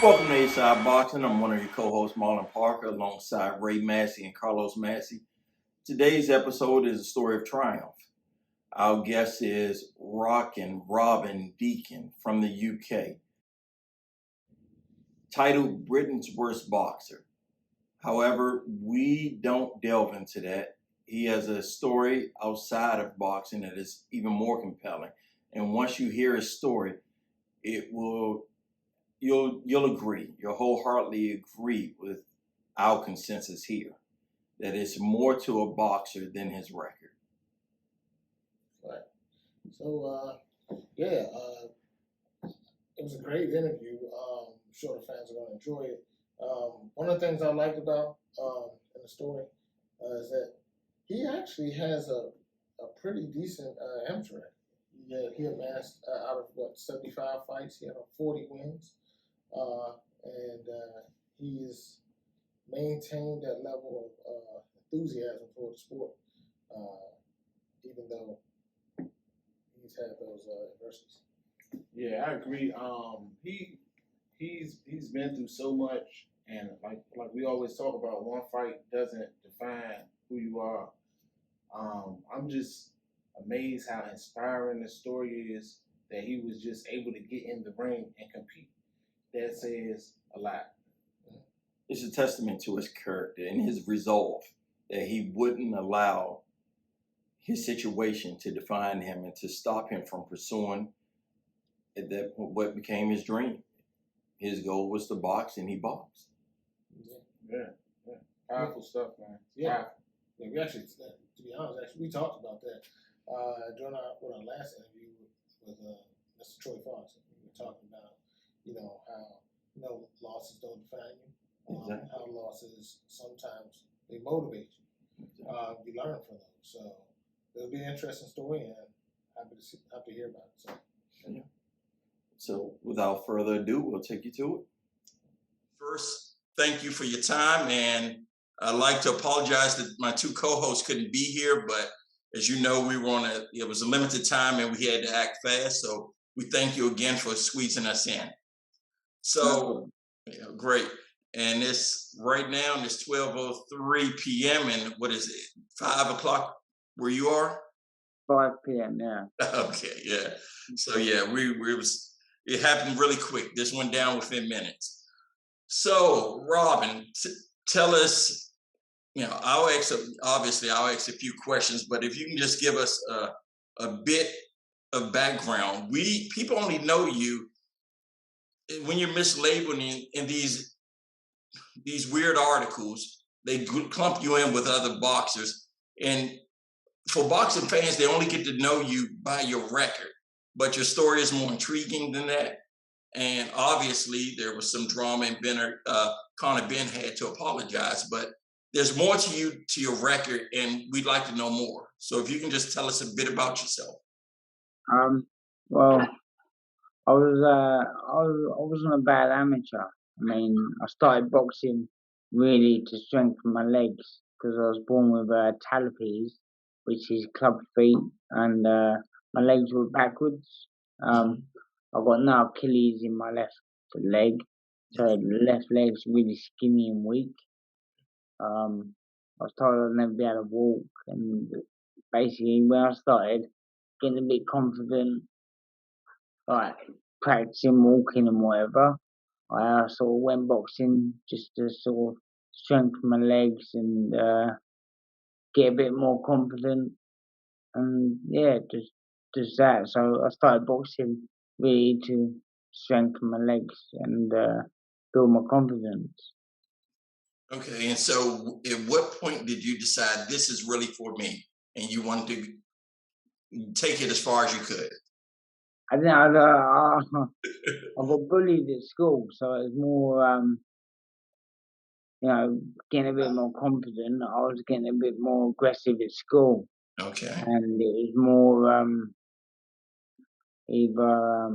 Welcome to A-Side Boxing. I'm one of your co-hosts, Marlon Parker, alongside Ray Massey and Carlos Massey. Today's episode is a story of triumph. Our guest is Rockin Deakin from the UK, titled Britain's Worst Boxer. However, we don't delve into that. He has a story outside of boxing that is even more compelling. And once you hear his story, you'll agree, you'll wholeheartedly agree with our consensus here that it's more to a boxer than his record. Right. So, it was a great interview. I'm sure the fans are going to enjoy it. One of the things I liked about in the story is that he actually has a pretty decent amateur record. He amassed out of 75 fights, he had 40 wins, and he's maintained that level of enthusiasm for the sport, even though he's had those adversities. Yeah, I agree. He's been through so much, and like we always talk about, one fight doesn't define who you are. I'm just amazed how inspiring the story is that he was just able to get in the ring and compete. That says a lot. It's a testament to his character and his resolve that he wouldn't allow his situation to define him and to stop him from pursuing what became his dream. His goal was to box, and he boxed. Yeah. Powerful stuff, man. Yeah. We actually, to be honest, we talked about that during our last interview with Mr. Troy Fox. We were talking about, how losses don't define you. Exactly. How losses sometimes they motivate you. You learn from them. So it'll be an interesting story, and happy to hear about it. So without further ado, we'll take you to it. First, thank you for your time, and I'd like to apologize that my two co-hosts couldn't be here, but as you know, it was a limited time and we had to act fast. So we thank you again for squeezing us in. So, great. And right now, it's 12:03 p.m. and what is it, 5 o'clock where you are? 5 p.m. Yeah. Okay, yeah. So yeah, it happened really quick. This went down within minutes. So Robin, tell us. I'll ask a few questions, but if you can just give us a bit of background. People only know you when you're mislabeling in these weird articles. They clump you in with other boxers, and for boxing fans, they only get to know you by your record. But your story is more intriguing than that. And obviously, there was some drama, and Conor Ben had to apologize. But there's more to your record, and we'd like to know more. So if you can just tell us a bit about yourself. Well, I wasn't a bad amateur. I mean, I started boxing really to strengthen my legs because I was born with talipes, which is club feet, and my legs were backwards. I got no Achilles in my left leg, so the left leg's really skinny and weak. I was told I'd never be able to walk, and basically when I started getting a bit confident, like practicing walking and whatever, I sort of went boxing just to sort of strengthen my legs and get a bit more confident, and yeah, just that. So I started boxing really to strengthen my legs and build my confidence. Okay, and so at what point did you decide this is really for me, and you wanted to take it as far as you could? I think I got bullied at school, so it was more, getting a bit more confident. I was getting a bit more aggressive at school. Okay. And it was more either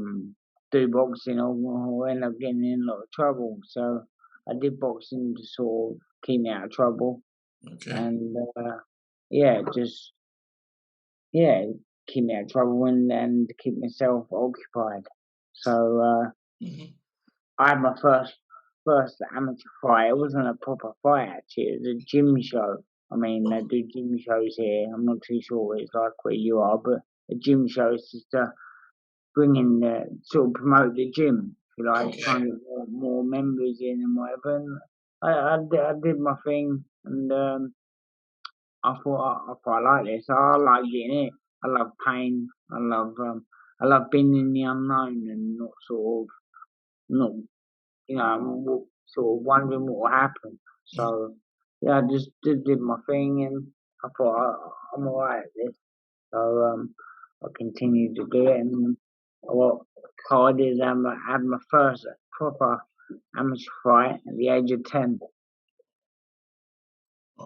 do boxing or end up getting in a lot of trouble. So I did boxing to sort of keep me out of trouble. Okay. And keep me out of trouble and keep myself occupied. So I had my first amateur fight. It wasn't a proper fight actually. It was a gym show. I mean, they do gym shows here. I'm not too sure what it's like where you are, but a gym show is just to bring in the sort of promote the gym. If you like, trying Okay. to get more members in and whatever. And I did my thing, and I thought I like this. I like getting it. I love pain. I love being in the unknown and not sort of not sort of wondering what will happen. Mm. So yeah, I just did my thing, and I thought I'm alright at this. So I continued to do it, and what I did, I had my first proper amateur fight at the age of 10.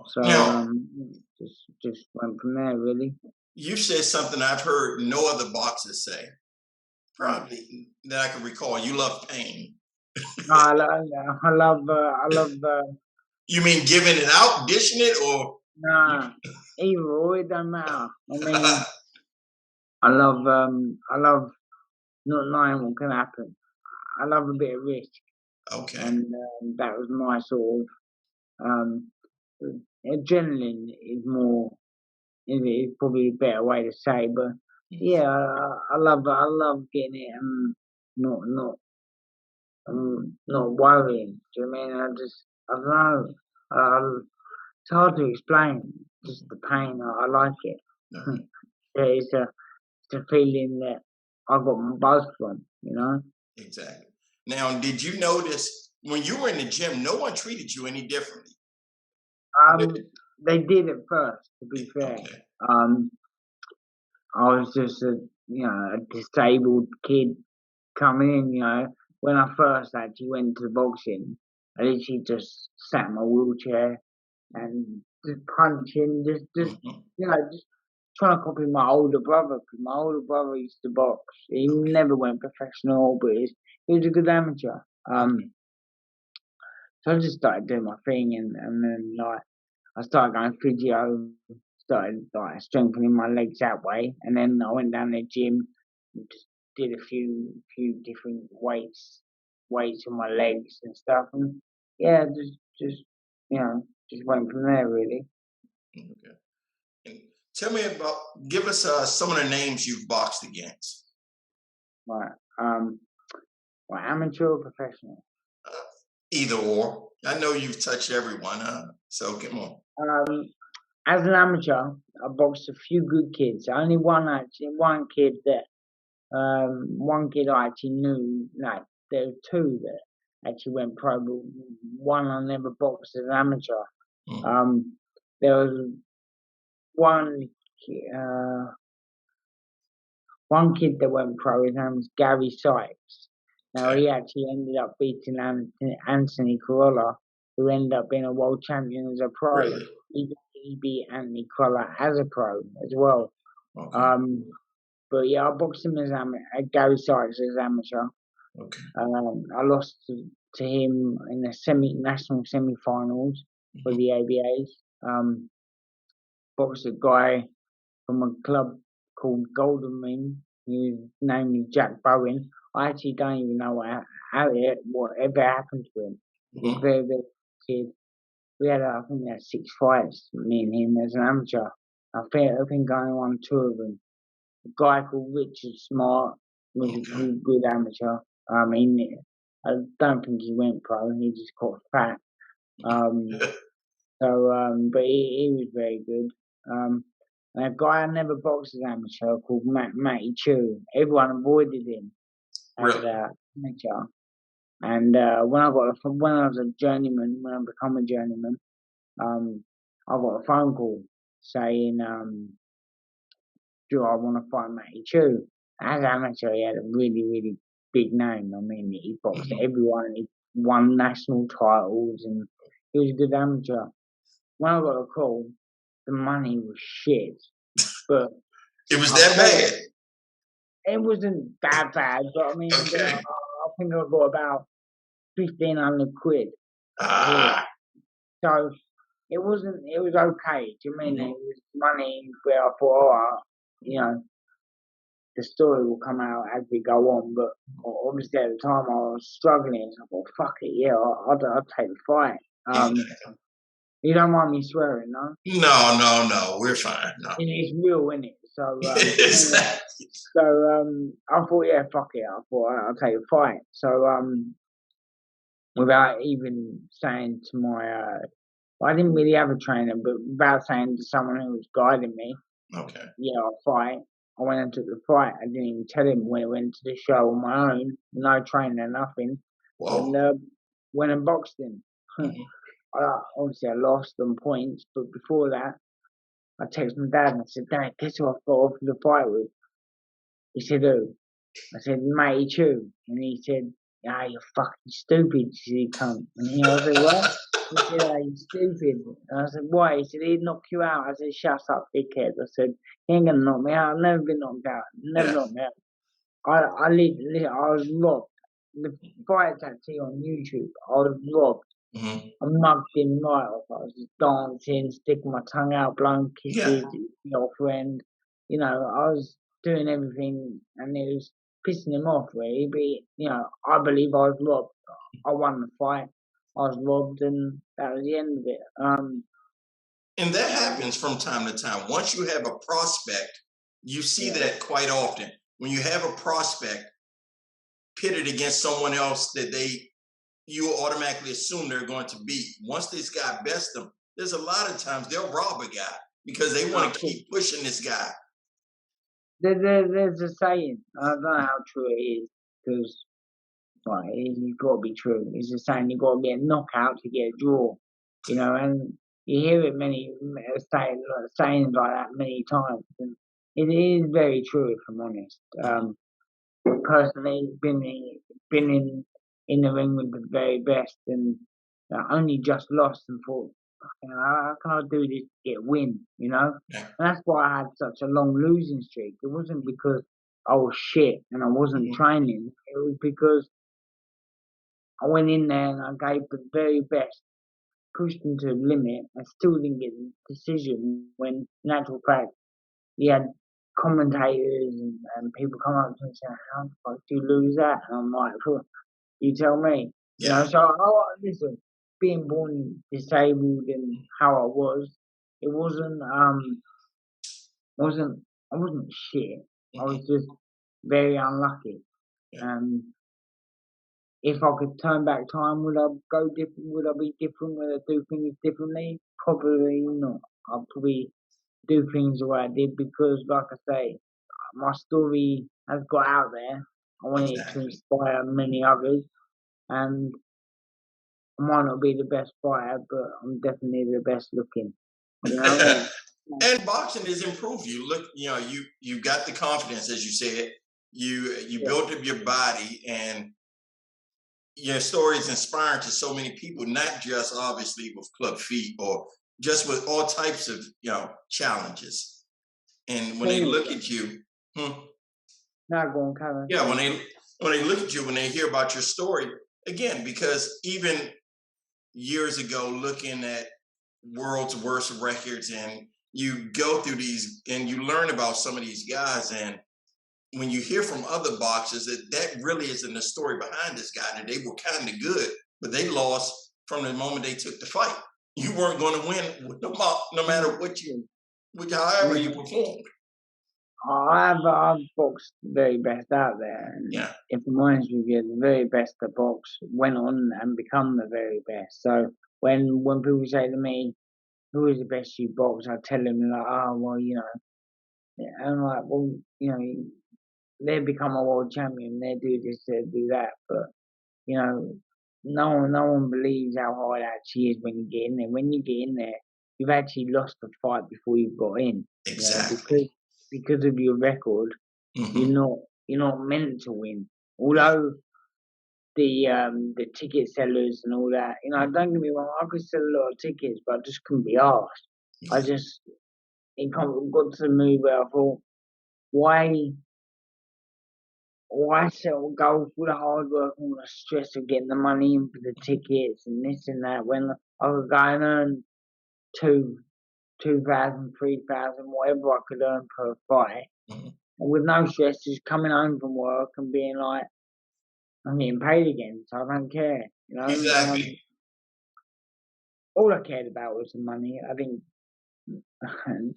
So Now, just went from there really. you said something I've heard no other boxers say, Mm. probably that I can recall. You love pain. No, I love You mean giving it out, dishing it, or nah, either or, it don't matter. I mean, I love not knowing what can happen. I love a bit of risk, okay. and that was my sort of adrenaline is probably a better way to say, but yeah, I love getting it and not not worrying. Do you know what I mean? I don't know. It's hard to explain. Just the pain. I like it. Okay. Yeah, it's a feeling that I got my buzz from. You know. Exactly. Now, did you notice when you were in the gym, no one treated you any differently? Um, they did at first. To be fair, Okay. um, I was just a disabled kid coming in. When I first actually went to boxing, I literally just sat in my wheelchair and just punching, Mhm. just trying to copy my older brother. Because my older brother used to box. He Okay. never went professional, but he was a good amateur. Okay. So I just started doing my thing, and then like I started going physio, started like strengthening my legs that way, and then I went down to the gym, and just did a few different weights on my legs and stuff, and yeah, just just went from there really. Okay. And tell me about, give us some of the names you've boxed against. Right, um, amateur or professional. Either or. I know you've touched everyone, huh? So come on. Um, as an amateur, I boxed a few good kids. Only one kid that one kid I actually knew. No, there were two that actually went pro, but one I never boxed as an amateur. Mhm. Um, there was one uh, one kid that went pro. His name was Gary Sykes. Now Okay. he actually ended up beating Anthony Corolla, who ended up being a world champion as a pro. Really? He beat Anthony Corolla as a pro as well. Okay. Um, but yeah, I boxed him as Gary Sykes as amateur. Okay. I lost to him in the national semi-finals for Mhm. the ABAs. Boxed a guy from a club called Golden Ring, whose name is Jack Bowen. I actually don't even know whatever happened to him. He was Mhm. very, very kid. I think we had 6 fights, me and him as an amateur. I think I won 2 of them. A guy called Richard Smart was a Okay. good amateur. I mean, I don't think he went pro. He just got fat. Um, but he was very good. Um, and a guy I never boxed as amateur called Matty Chu. Everyone avoided him as Really? amateur. And when I was a journeyman, when I become a journeyman, um, I got a phone call saying, do I want to fight Matty Chu? As amateur, he had a really big name. I mean, he boxed Mhm. everyone. He won national titles, and he was a good amateur. When I got a call, the money was shit, but It was I that felt bad. it wasn't that bad. But I mean, Okay. I think I got about 1,500 quid for it. Ah. So it wasn't. It was okay. Do you mean it Mhm. was money where I thought, oh, you know, the story will come out as we go on. But obviously at the time I was struggling. So I thought, fuck it, yeah, I'll take the fight. Exactly. You don't mind me swearing, no? No. We're fine. No. It's real, isn't it? So, Exactly. I thought, yeah, fuck it. I thought I'll take the fight. So, without even saying to my, I didn't really have a trainer, but without saying to someone who was guiding me, Okay. yeah, I'll fight. I went and took the fight. I didn't even tell him when I went to the show on my own, no trainer, nothing. Whoa. And went and boxed him. Obviously, I lost on points, but before that, I texted my dad and I said, Dad, guess who I've got off the fight with? He said, who? I said, Matey Chew. And he said, ah, you're fucking stupid, you cunt. And I said, what? He said, ah, you're stupid. And I said, why? He said, he'd knock you out. I said, shut up, dickhead. I said, he ain't gonna knock me out. I've never been knocked out. Never knocked me out. I was robbed. The fight's actually on YouTube. I was robbed. Mm-hmm. I mugged him right off. I was just dancing, sticking my tongue out, blowing kisses, your friend. You know, I was doing everything and it was pissing him off really. But, you know, I believe I was robbed. I won the fight. I was robbed and that was the end of it. And that happens from time to time. Once you have a prospect, you see that quite often. When you have a prospect pitted against someone else that you automatically assume they're going to beat. Once this guy bests them, there's a lot of times they'll rob a guy because they want to keep pushing this guy. There's a saying, I don't know how true it is, because you've got to be true. It's a saying, you've got to get a knockout to get a draw, you know, and you hear it sayings like that many times, and it is very true, if I'm honest. Personally, been in the ring with the very best, and only just lost and thought, how can I do this to get a win, you know? Yeah. And that's why I had such a long losing streak. It wasn't because I was shit and I wasn't training. It was because I went in there and I gave the very best, pushed them to the limit, and still didn't get the decision when, in actual fact, you had commentators and people come up to me and say, how the fuck do you lose that? And I'm like, you tell me. You know, so listen, being born disabled and how I was, it wasn't I wasn't shit. I was just very unlucky. If I could turn back time, would I go different? Would I be different? Would I do things differently? Probably not. I'll probably do things the way I did because, like I say, my story has got out there. I want it to inspire many others, and I might not be the best fighter, but I'm definitely the best looking. You know what I mean? And boxing has improved. You look, you got the confidence, as you said. You built up your body, and your story is inspiring to so many people, not just obviously with club feet or just with all types of challenges. And when they look at you, not going Karen. Yeah, when they look at you, when they hear about your story, again, because even years ago, looking at world's worst records, and you go through these and you learn about some of these guys, and when you hear from other boxers that really isn't the story behind this guy, that they were kind of good, but they lost from the moment they took the fight. You weren't going to win no matter however you performed. I've boxed the very best out there. And if I'm honest with you, the very best to box went on and become the very best. So when people say to me, who is the best you box, I tell them like, oh, well, and I'm like, well, they become a world champion, they do this, they do that, but no one believes how hard it actually is when you get in there. When you get in there, you've actually lost the fight before you got in. Exactly. Because of your record, you're not meant to win. Although the ticket sellers and all that, don't get me wrong, I could sell a lot of tickets, but I just couldn't be asked. It got to the mood where I thought, why go through the hard work and all the stress of getting the money in for the tickets and this and that when I could go and earn 2,000, 3,000, whatever I could earn per fight, with no stress, just coming home from work and being like, I'm getting paid again, so I don't care. You know, Exactly. all I cared about was the money. I didn't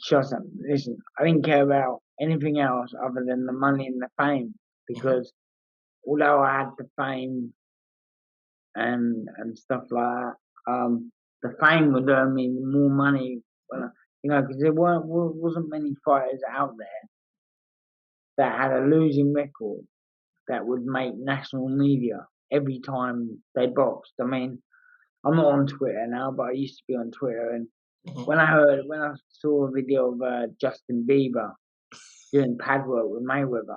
trust them. Listen, I didn't care about anything else other than the money and the fame because although I had the fame and stuff like that, the fame would earn me more money. You know, because there wasn't many fighters out there that had a losing record that would make national media every time they boxed. I mean, I'm not on Twitter now, but I used to be on Twitter, and when I saw a video of Justin Bieber doing pad work with Mayweather,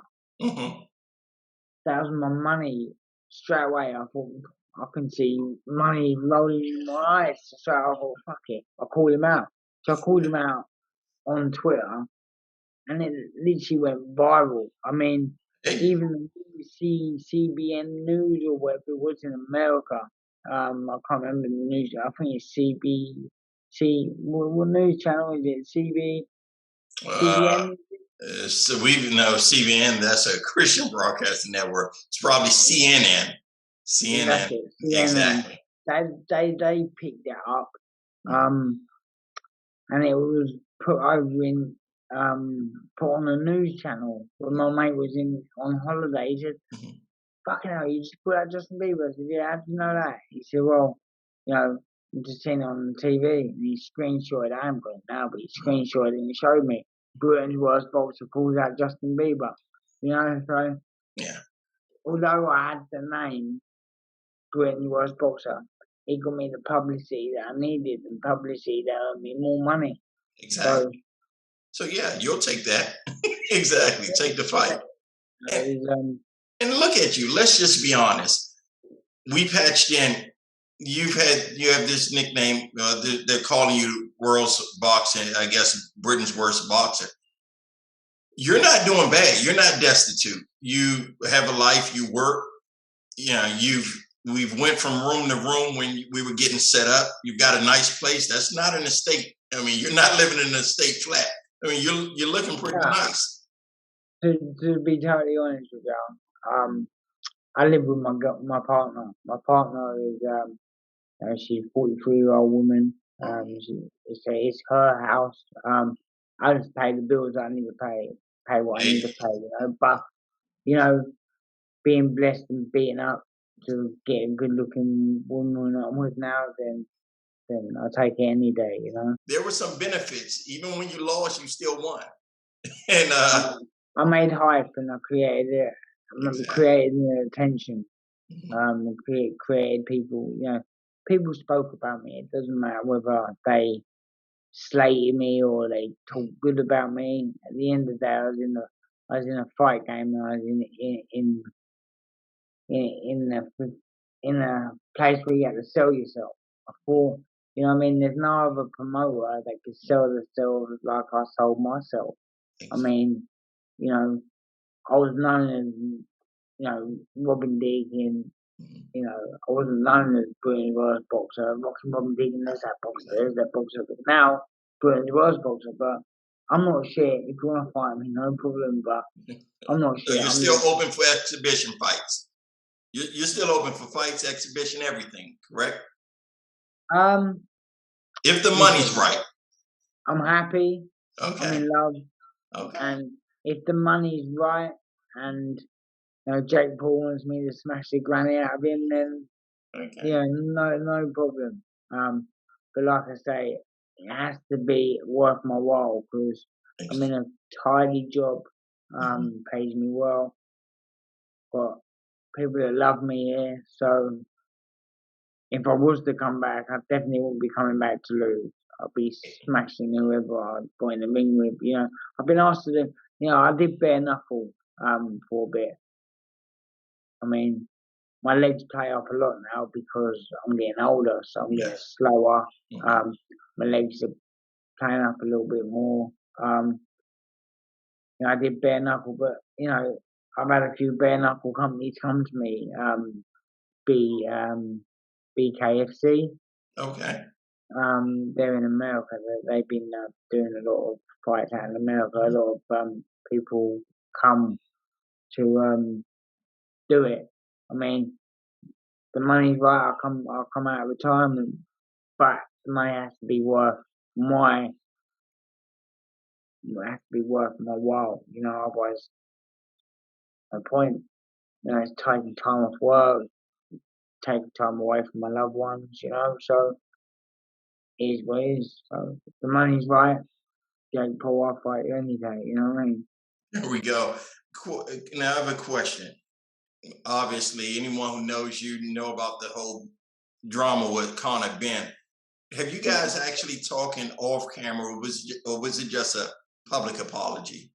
that was my money straight away. I thought I can see money rolling in my eyes. So I thought, fuck it, I'll call him out. So I called him out on Twitter, and it literally went viral. I mean, Hey, even CBN News or whatever it was in America. I can't remember the news. I think it's what news channel is it? uh, CBN. so we know CBN. That's a Christian broadcasting network. It's probably CNN. That's CNN. it. CNN. Exactly. They picked it up. And it was put over in put on a news channel when my mate was in on holiday. He said, "Fucking hell, you just put out Justin Bieber." I said, "Yeah, how do you know that?" He said, "Well, you know, I just seen it on TV." And he screenshotted. I haven't got it now, but he screenshotted and he showed me Britain's worst boxer calls out Justin Bieber. You know, so Yeah. although I had the name Britain's worst boxer, it got me the publicity that I needed and publicity that earned me more money. Exactly. So yeah, you'll take that. Exactly. Take the fight. And, So, and look at you. Let's just be honest. We patched in. You have this nickname. They're calling you world's boxing. I guess Britain's worst boxer. You're not doing bad. You're not destitute. You have a life. You work. You know. We've went from room to room when we were getting set up. You've got a nice place. That's not an estate. I mean, you're not living in an estate flat. I mean, you're looking pretty yeah, nice. to be totally honest with you, I live with my partner. My partner is she's a 43-year-old woman. It's her house. I just pay the bills I need to pay what I need to Hey, pay. You know, but you know, being blessed and beaten up to get a good-looking woman that I'm with now, then I'll take it any day. You know. there were some benefits. Even when you lost, you still won. And I made hype and I created it. exactly. Created the attention. Mhm. Created people. You know, people spoke about me. It doesn't matter whether they slated me or they talk good about me. At the end of the day, I was in a fight game. And I was in a place where you had to sell yourself. I thought, you know, what I mean, there's no other promoter that could sell themselves like I sold myself. I Exactly. mean, you know, I was known as, you know, Robin Deakin. Mhm. You know, I wasn't known as Britain's worst boxer. Robin Deakin, there's that boxer. But now, Britain's worst boxer. But I'm not shit. If you want to fight me, no problem. But I'm not So shit. you're I'm still just, open for exhibition fights. You're still open for fights, exhibition, everything, correct? um, If the money's listen, right. I'm happy. I'm Okay. in love. Okay. And if the money's right and, you know, Jake Paul wants me to smash the granny out of him, then Okay. yeah, no problem. But like I say, it has to be worth my while because I'm in a tidy job, Mhm. pays me well, got people that love me here. So if I was to come back, I definitely wouldn't be coming back to lose. I'll be smashing whoever I go in the ring with. You know, I've been asked to do. You know, I did bare knuckle for a bit. I mean, my legs play up a lot now because I'm getting older, so I'm getting Yes. slower. Mhm. My legs are playing up a little bit more. Um, you know, I did bare knuckle, but you know, I've had a few bare knuckle companies come to me. B BKFC. Okay. They're in America. They've been doing a lot of fights out in America. A lot of people. come to do it. I mean, the money's right. I'll come out of retirement, but the money has to be worth my. It has to be worth my while. Otherwise, no point. It's taking time off work, taking time away from my loved ones. So it is what it is. So if the money's right, Jake Paul, I'll fight you any day. You know what I mean? There we go. Now I have a question. Obviously, anyone who knows you know about the whole drama with Conor Ben. Have you guys actually talking off camera, or was it just a public apology?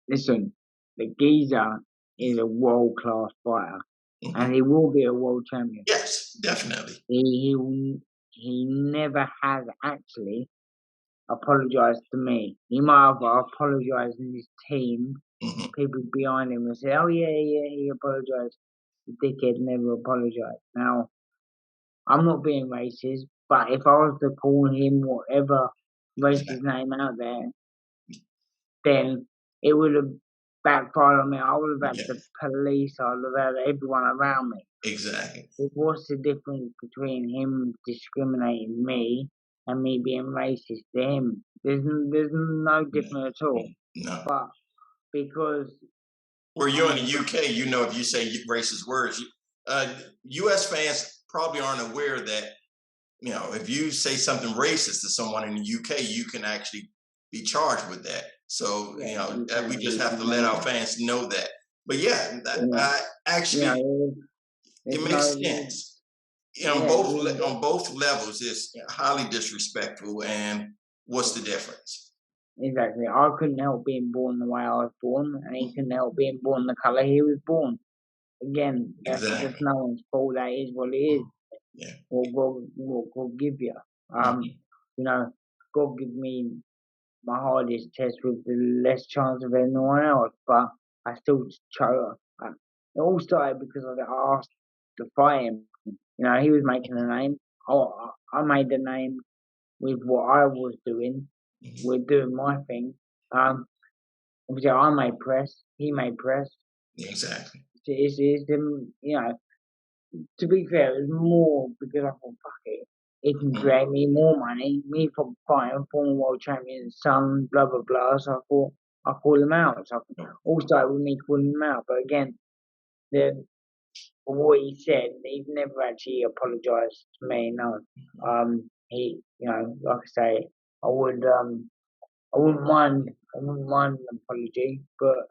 Listen, the geezer is a world class fighter, and he will be a world champion. Yes, definitely. He never has actually apologized to me. He might have apologized to his team, people behind him, and say, "Oh yeah, he apologized." The dickhead never apologized. Now, I'm not being racist, but if I was to call him whatever racist name out there, then it would have backfired on me. I would have had the police, I would have had everyone around me. Exactly. What's the difference between him discriminating me and me being racist to him? There's no difference at all. No. But because you're in the UK, if you say racist words, US fans probably aren't aware that, if you say something racist to someone in the UK, you can actually be charged with that. So, we just have to let our fans know that. But actually, it makes sense. On both levels, it's highly disrespectful. And what's the difference? Exactly. I couldn't help being born the way I was born, and he couldn't help being born the colour he was born. Again, that's no one's fault. That is what it is. Yeah. What God give you. God give me my hardest test with the less chance of anyone else, but I still chose. It all started because I got asked to fight him. He was making a name. I made the name with what I was doing. We're doing my thing. Obviously, I made press. He made press. Exactly. To be fair, it was more because I thought, fuck it. It can create me more money. Me for fighting former world champion, son, blah, blah, blah. So I thought, I'll call him out. So all started with me calling him out. But again, for what he said, he's never actually apologized to me. No. He, like I say, I wouldn't mind an apology, but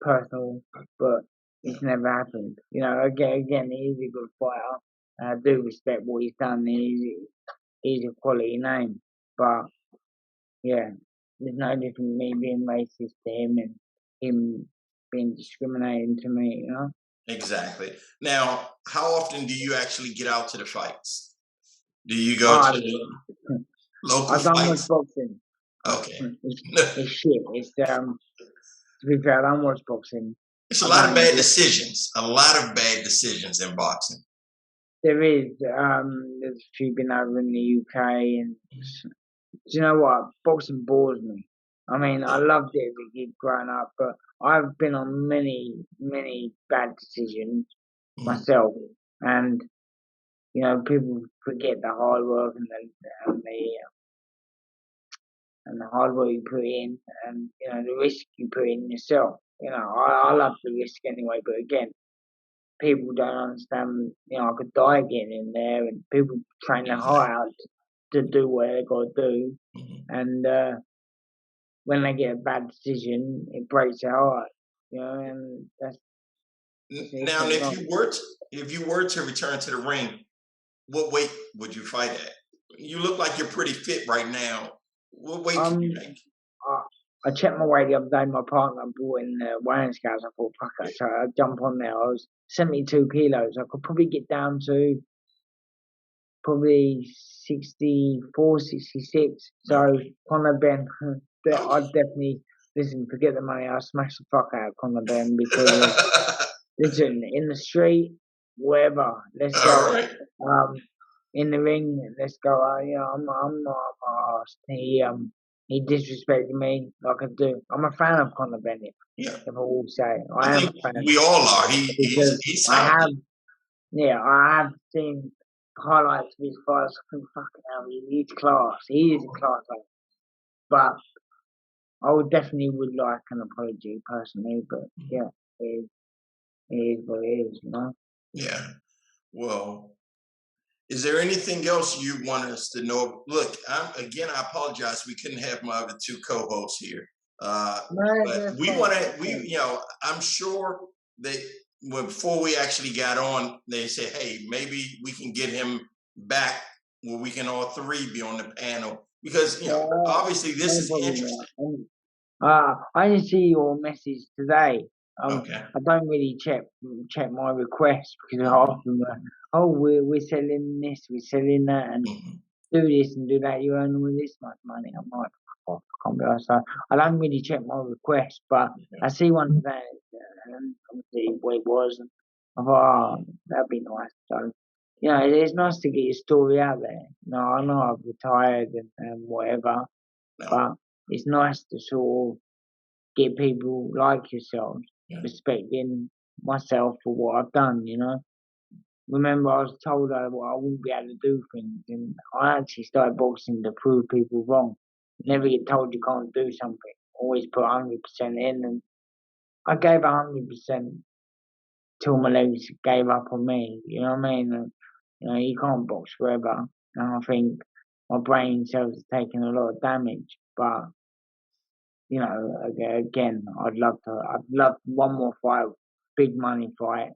personal, but it's never happened. Again, he's a good fighter. I do respect what he's done. He's a quality name, but there's no different me being racist to him and him being discriminating to me. Exactly. Now, how often do you actually get out to the fights? Do you go to the local fights? I've done much boxing. Okay. It's shit. It's to be fair, I don't watch boxing. It's a lot of bad decisions. A lot of bad decisions in boxing. There is. There's a few been over in the UK, and do you know what? Boxing bores me. I mean, I loved it as a kid growing up, but I've been on many, many bad decisions myself, and people forget the hard work and the hard work you put in, and the risk you put in yourself. I love the risk anyway, but again, people don't understand. I could die getting in there, and people train their heart out to do what they got to do, and when they get a bad decision, it breaks their heart. And that's now. If you were to return to the ring, what weight would you fight at? You look like you're pretty fit right now. What weight can you make? I checked my weight the other day. My partner brought in the weighing scales. I thought, fuck it. So I jump on there. I was 72 kilos. I could probably get down to probably 64, 66. So Conor Ben, I'd definitely listen. Forget the money. I'll smash the fuck out of Conor Ben because listen, in the street, wherever, let's go. Right. In the ring, let's go. I'm not asked. he disrespected me like I do. I'm a fan of Conor Bennett. Yeah, If I will say, I I am think a fan we all are. because He's I have, talented. yeah, I have seen highlights of his fights. I think fucking hell, he's class. He is a class act. But I would definitely would like an apology personally. But yeah, it is what it is, you know. Yeah. Well, is there anything else you want us to know? Look, I apologize. We couldn't have my other two co-hosts here. No, But that's we fine. want to, That's fine. I'm sure they, before we actually got on, they said, hey, maybe we can get him back where we can all three be on the panel because, obviously this No is problem, interesting. mate. I didn't see your message today. Okay. I don't really check my requests because often oh we're selling this, we're selling that, and Mhm. do this and do that. You earn all this much money. I'm like, oh, I can't be honest. So I don't really check my requests, but I see one today, and obviously what it was, and I thought, oh, that'd be nice. So it's nice to get your story out there. I know I've retired and whatever, No. but it's nice to sort of get people like yourselves Yeah. respecting myself for what I've done, Remember, I was told I wouldn't be able to do things, and I actually started boxing to prove people wrong. Never get told you can't do something. Always put 100% in, and I gave 100% till my legs gave up on me. You know what I mean? And, you can't box forever, and I think my brain cells are taking a lot of damage, but again, I'd love one more fight, big money fight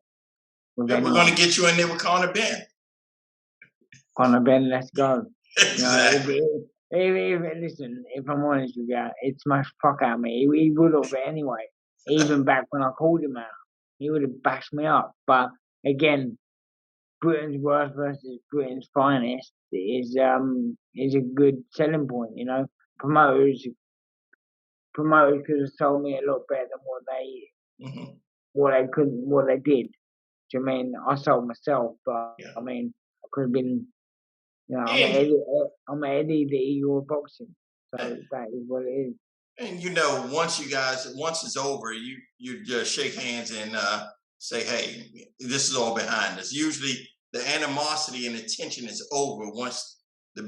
with Yeah, we're going to anyone. get you in there with Conor Ben. Conor Ben, let's go. Exactly. Listen, if I'm honest with you, it smashed the fuck out of me. He would have anyway. Even back when I called him out, he would have bashed me up. But again, Britain's worst versus Britain's finest is a good selling point. Promoters could have sold me a lot better than Mhm. what they did. Do you mean I sold myself? But Yeah. I mean, I could have been. I'm And I'm Eddie the Eagle of boxing. So that is what it is. And once it's over, you just shake hands and say, "Hey, this is all behind us." Usually, the animosity and the tension is over once the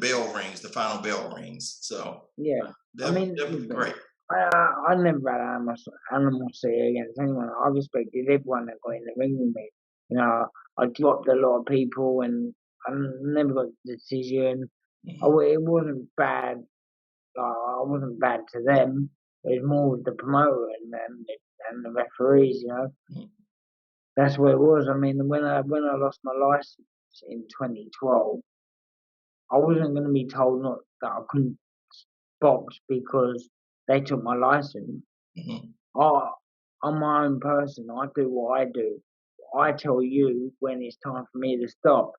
final bell rings. So Yeah. I mean, that'd be listen, great. I never had animosity against anyone. I respected everyone that got in the ring with me. I dropped a lot of people, and I never got the decision. Mhm. It wasn't bad. I wasn't bad to them. It was more with the promoter and the referees. Mhm. That's what it was. I mean, when I lost my license in 2012, I wasn't going to be told not that I couldn't box because they took my license. Mhm. I, I'm my own person. I do what I do. I tell you when it's time for me to stop.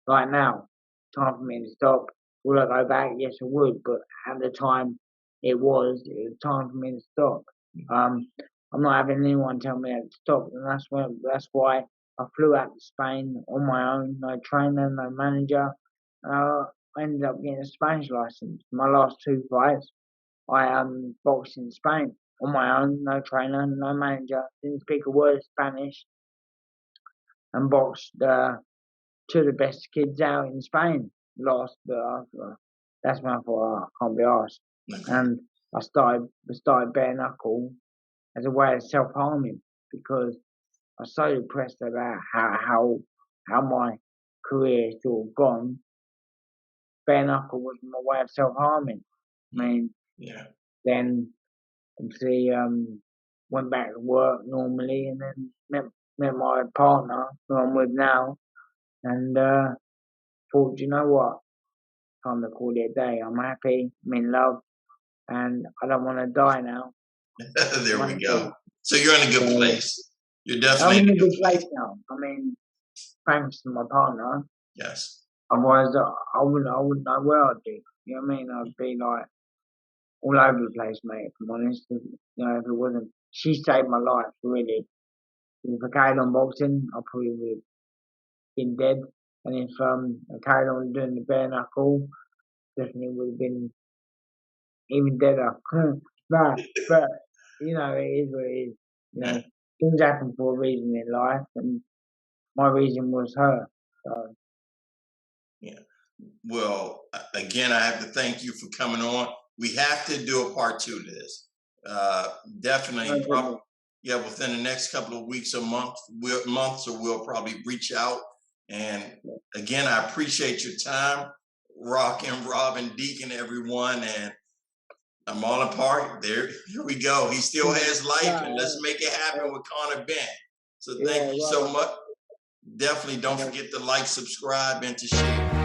Right now, time for me to stop. Would I go back? Yes, I would. But at the time, it was time for me to stop. Um, I'm not having anyone tell me to stop, and that's why I flew out to Spain on my own. No trainer, no manager. I ended up getting a Spanish license. My last two fights, I boxed in Spain on my own, no trainer, no manager. Didn't speak a word of Spanish, and boxed two of the best kids out in Spain. Lost, but that's when I thought, I can't be asked. Okay. And I started bare knuckle as a way of self harming because I was so depressed about how my career sort of gone. Bare knuckle was my way of self harming. I mean, Yeah. then obviously went back to work normally, and then met my partner who I'm with now, and thought, you know what, time to call it a day. I'm happy, I'm in love, and I don't want to die now. There I'm we happy. go. So you're in a good So place. You're I'm definitely in in a a good good place. place now. I mean, thanks to my partner. Yes. Otherwise, I wouldn't know where I'd be. You know what I mean? I'd be like all over the place, mate. If I'm honest, if it wasn't, she saved my life really. If I carried on boxing, I probably would have been dead. And if I carried on doing the bare knuckle, definitely would have been even deader. No, but you know, it is what it is. You know, things happen for a reason in life, and my reason was her. So Yeah. Well, again, I have to thank you for coming on. We have to do a part two to this. no Definitely, problem. yeah, within the next couple of weeks or months, or we'll probably reach out. And again, I appreciate your time, Rockin, Robin, Deakin, everyone, and I'm all apart. Here we go. He still has life, and let's make it happen with Connor Bent. So thank Yeah, you well, so much. Definitely don't forget to like, subscribe, and to share.